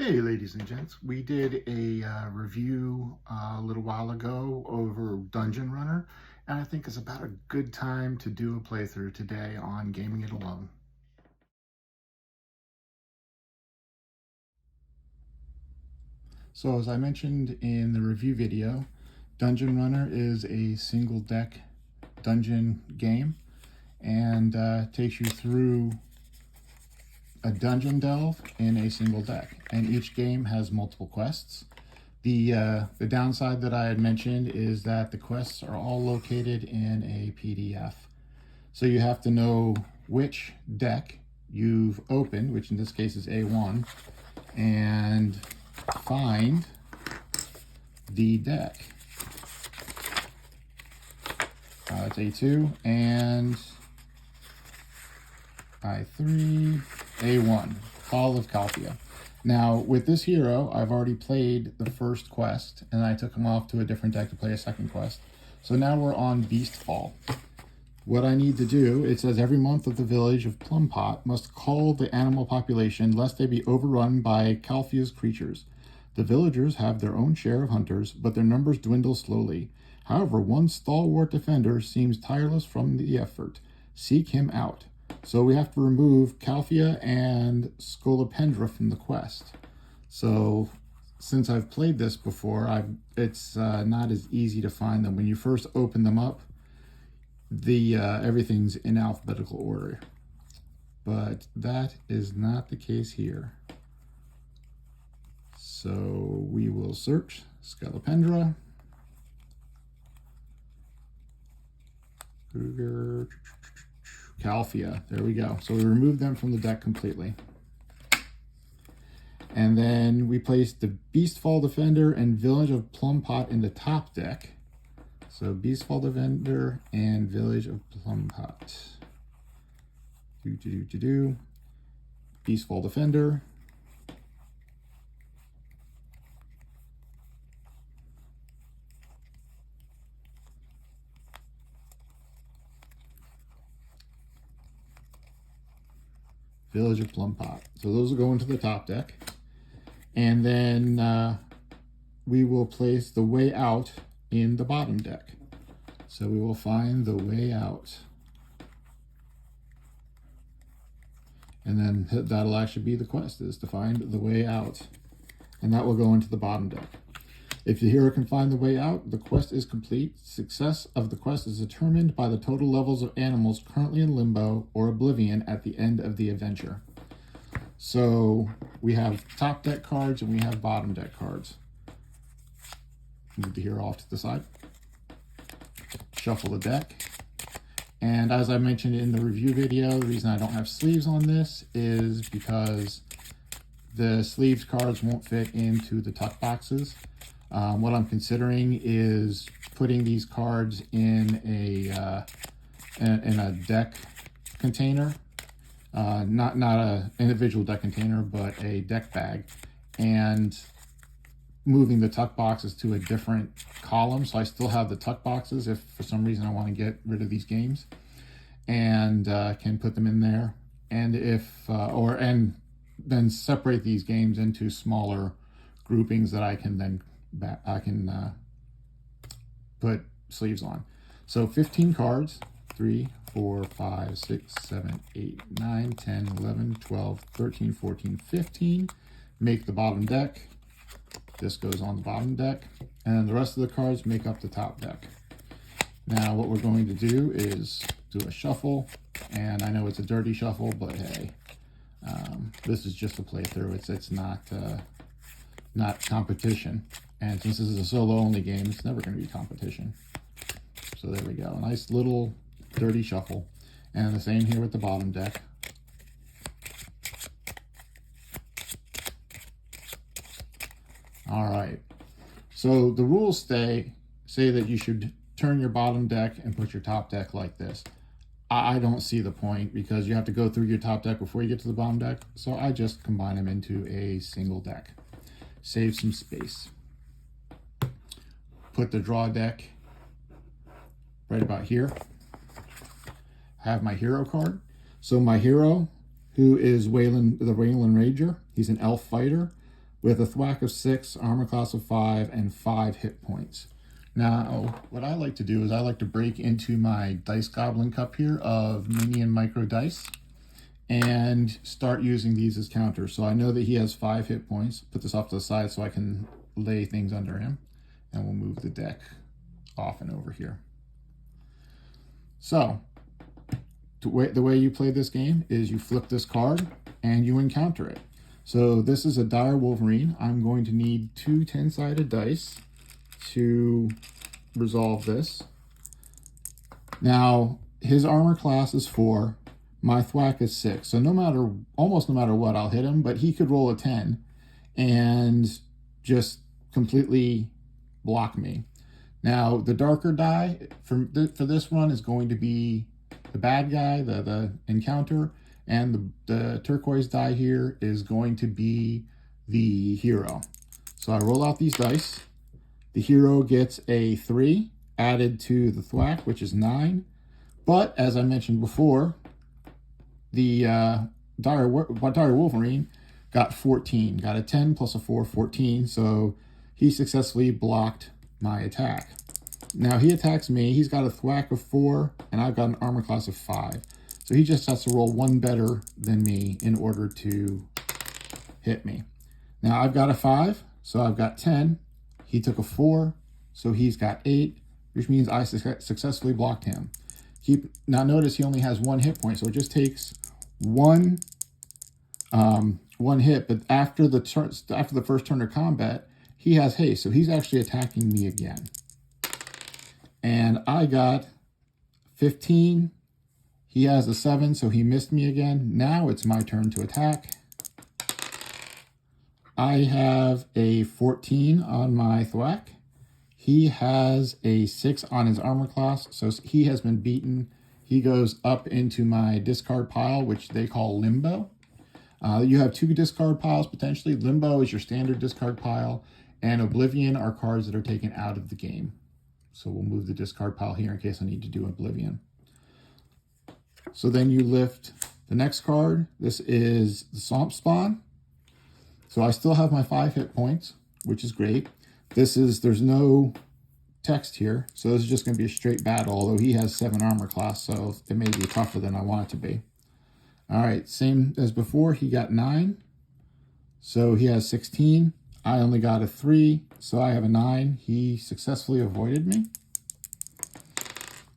Hey, ladies and gents, we did a review a little while ago over Dungeonrunner, and I think it's about a good time to do a playthrough today on Gaming It Alone. So as I mentioned in the review video, Dungeonrunner is a single deck dungeon game and takes you through a dungeon delve in a single deck, and each game has multiple quests. The downside that I had mentioned is that the quests are all located in a PDF. So you have to know which deck you've opened, which in this case is A1, and find the deck. It's A2 and I3, A1, Call of Calphia. Now, with this hero, I've already played the first quest, and I took him off to a different deck to play a second quest. So now we're on Beastfall. What I need to do, it says every month of the village of Plumpot must call the animal population lest they be overrun by Calphia's creatures. The villagers have their own share of hunters, but their numbers dwindle slowly. However, one stalwart defender seems tireless from the effort. Seek him out. So we have to remove Calphia and Scolopendra from the quest. So since I've played this before, it's not as easy to find them. When you first open them up, everything's in alphabetical order. But that is not the case here. So we will search Scolopendra. Calphia, there we go. So we removed them from the deck completely. And then we placed the Beastfall Defender and Village of Plumpot in the top deck. So Beastfall Defender and Village of Plumpot. Beastfall Defender. Village of Plumpot. So those will go into the top deck. And then we will place the Way Out in the bottom deck. So we will find the Way Out. And then that'll actually be the quest, is to find the Way Out. And that will go into the bottom deck. If the hero can find the way out, the quest is complete. Success of the quest is determined by the total levels of animals currently in limbo or oblivion at the end of the adventure. So we have top deck cards and we have bottom deck cards. Move the hero off to the side. Shuffle the deck. And as I mentioned in the review video, the reason I don't have sleeves on this is because the sleeves cards won't fit into the tuck boxes. What I'm considering is putting these cards in a deck container, not a individual deck container, but a deck bag, and moving the tuck boxes to a different column. So I still have the tuck boxes if for some reason I want to get rid of these games, and can put them in there, and and then separate these games into smaller groupings that I can then put sleeves on. So 15 cards, 3, 4, 5, 6, 7, 8, 9, 10, 11, 12, 13, 14, 15. Make the bottom deck. This goes on the bottom deck. And then the rest of the cards make up the top deck. Now what we're going to do is do a shuffle. And I know it's a dirty shuffle, but hey, this is just a playthrough. It's not competition. And since this is a solo-only game, it's never going to be competition. So there we go. A nice little dirty shuffle. And the same here with the bottom deck. All right. So the rules say that you should turn your bottom deck and put your top deck like this. I don't see the point because you have to go through your top deck before you get to the bottom deck. So I just combine them into a single deck. Save some space. Put the draw deck right about here. I have my hero card. So my hero, who is the Wayland Ranger, he's an elf fighter. with a thwack of 6, armor class of 5, and 5 hit points. Now, what I like to do is I like to break into my dice goblin cup here of mini and micro dice and start using these as counters. So I know that he has 5 hit points. Put this off to the side so I can lay things under him. And we'll move the deck off and over here. So, the way you play this game is you flip this card and you encounter it. So this is a Dire Wolverine. I'm going to need 2 10-sided dice to resolve this. Now, his armor class is 4. My thwack is 6. So almost no matter what, I'll hit him, but he could roll a 10 and just completely block me. Now, the darker die for this one is going to be the bad guy, the encounter, and the turquoise die here is going to be the hero. So I roll out these dice. The hero gets a 3 added to the thwack, which is 9. But, as I mentioned before, the Dire Wolverine got 14. Got a 10 plus a 4, 14. So he successfully blocked my attack. Now he attacks me. He's got a thwack of 4, and I've got an armor class of 5. So he just has to roll 1 better than me in order to hit me. Now I've got a 5, so I've got 10. He took a 4, so he's got 8, which means I successfully blocked him. Now notice he only has 1 hit point, so it just takes one hit. But after the first turn of combat, he has haste, so he's actually attacking me again. And I got 15. He has a 7, so he missed me again. Now it's my turn to attack. I have a 14 on my thwack. He has a 6 on his armor class, so he has been beaten. He goes up into my discard pile, which they call Limbo. You have 2 discard piles potentially. Limbo is your standard discard pile, and Oblivion are cards that are taken out of the game. So we'll move the discard pile here in case I need to do Oblivion. So then you lift the next card. This is the Swamp Spawn. So I still have my 5 hit points, which is great. There's no text here, so this is just going to be a straight battle, although he has 7 armor class, so it may be tougher than I want it to be. All right, same as before, he got 9, so he has 16. I only got a 3, so I have a 9. He successfully avoided me.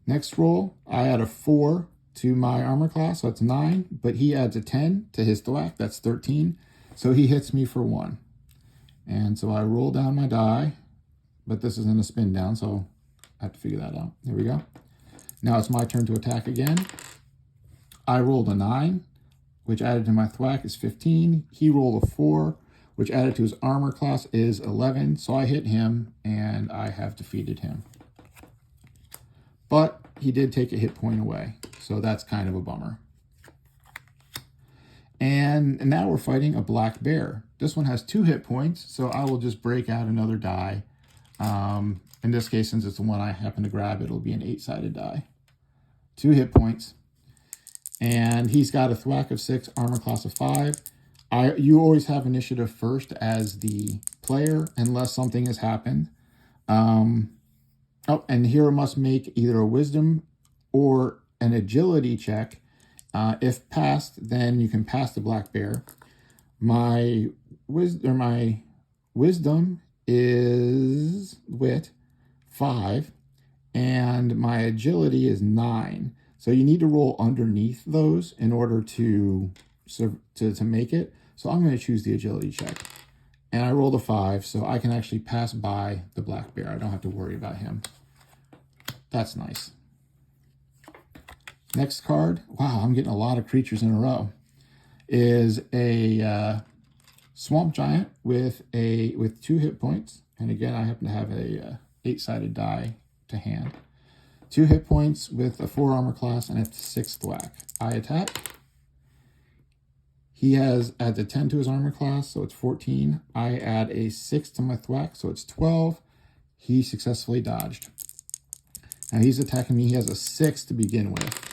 Next roll, I add a 4 to my armor class, so that's 9, but he adds a 10 to his thwack, that's 13, so he hits me for 1. And so I roll down my die, but this isn't a spin down, so I have to figure that out. Here we go. Now it's my turn to attack again. I rolled a 9, which added to my thwack is 15. He rolled a 4, which added to his armor class is 11. So I hit him, and I have defeated him. But he did take a hit point away, so that's kind of a bummer. And now we're fighting a black bear. This one has 2 hit points, so I will just break out another die. In this case, since it's the one I happen to grab, it'll be an 8-sided die. 2 hit points. And he's got a thwack of 6, armor class of 5. You always have initiative first as the player, unless something has happened. And the hero must make either a wisdom or an agility check. If passed, then you can pass the black bear. My wisdom is wit 5, and my agility is 9. So you need to roll underneath those in order to make it. So I'm going to choose the agility check. And I rolled a 5, so I can actually pass by the black bear. I don't have to worry about him. That's nice. Next card, wow, I'm getting a lot of creatures in a row, is a swamp giant with 2 hit points. And again, I happen to have a 8-sided die to hand. 2 hit points with a 4 armor class and a 6 thwack. I attack. He adds a 10 to his armor class, so it's 14. I add a 6 to my thwack, so it's 12. He successfully dodged. Now he's attacking me. He has a 6 to begin with.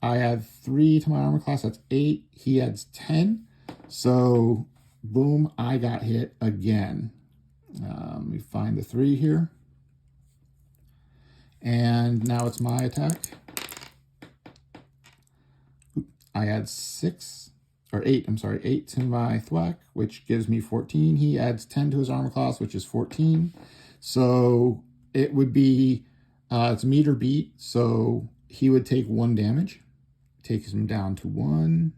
I add 3 to my armor class, that's 8. He adds 10. So boom, I got hit again. Let me find the 3 here. And now it's my attack. I add 8 to my thwack, which gives me 14. He adds 10 to his armor class, which is 14. So it would be, it's meet or beat. So he would take 1 damage, takes him down to 1.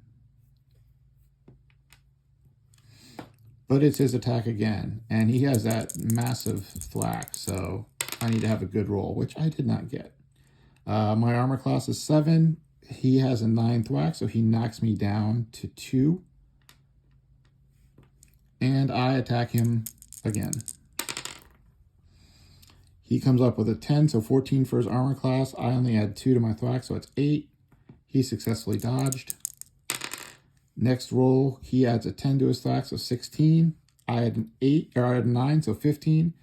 But it's his attack again, and he has that massive thwack, so I need to have a good roll, which I did not get. My armor class is 7. He has a 9 thwack, so he knocks me down to 2. And I attack him again. He comes up with a 10, so 14 for his armor class. I only add 2 to my thwack, so it's 8. He successfully dodged. Next roll, he adds a 10 to his thwack, so 16. I had a 9, so 15.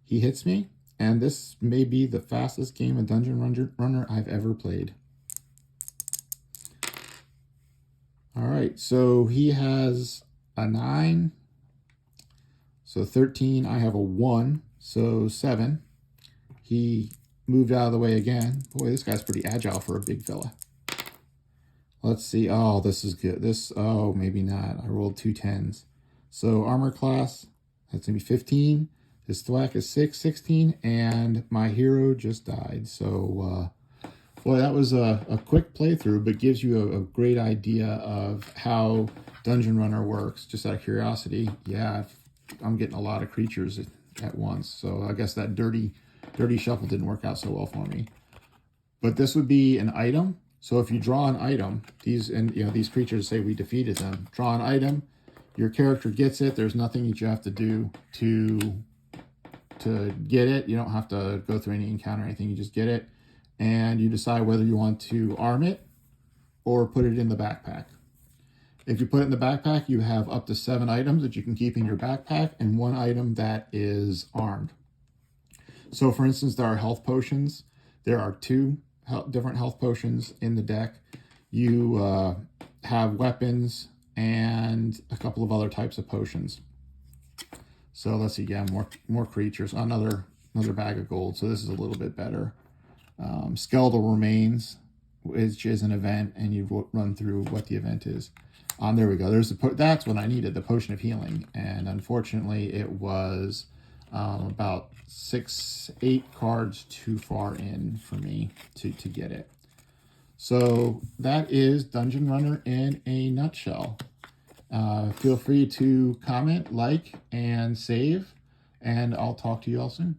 He hits me, and this may be the fastest game of Dungeonrunner I've ever played. All right, so he has a 9, so 13. I have a 1, so 7. He moved out of the way again. Boy, this guy's pretty agile for a big fella. Let's see. Oh, this is good. Oh, maybe not. I rolled 2 10s. So armor class, that's going to be 15. His thwack is 16, and my hero just died. So, boy, that was a quick playthrough, but gives you a great idea of how Dungeonrunner works. Just out of curiosity, yeah, I'm getting a lot of creatures at once. So I guess that dirty shuffle didn't work out so well for me. But this would be an item. So if you draw an item, these creatures say we defeated them. Draw an item, your character gets it. There's nothing that you have to do to get it. You don't have to go through any encounter or anything. You just get it, and you decide whether you want to arm it or put it in the backpack. If you put it in the backpack, you have up to 7 items that you can keep in your backpack and 1 item that is armed. So for instance, there are health potions. There are 2 different health potions in the deck. You have weapons and a couple of other types of potions. So let's see, yeah, more creatures. Another bag of gold. So this is a little bit better. Skeletal remains, which is an event, and you run through what the event is. There we go. That's what I needed, the potion of healing, and unfortunately, it was about 8 cards too far in for me to get it. So that is Dungeonrunner in a nutshell. Feel free to comment, like, and save, and I'll talk to you all soon.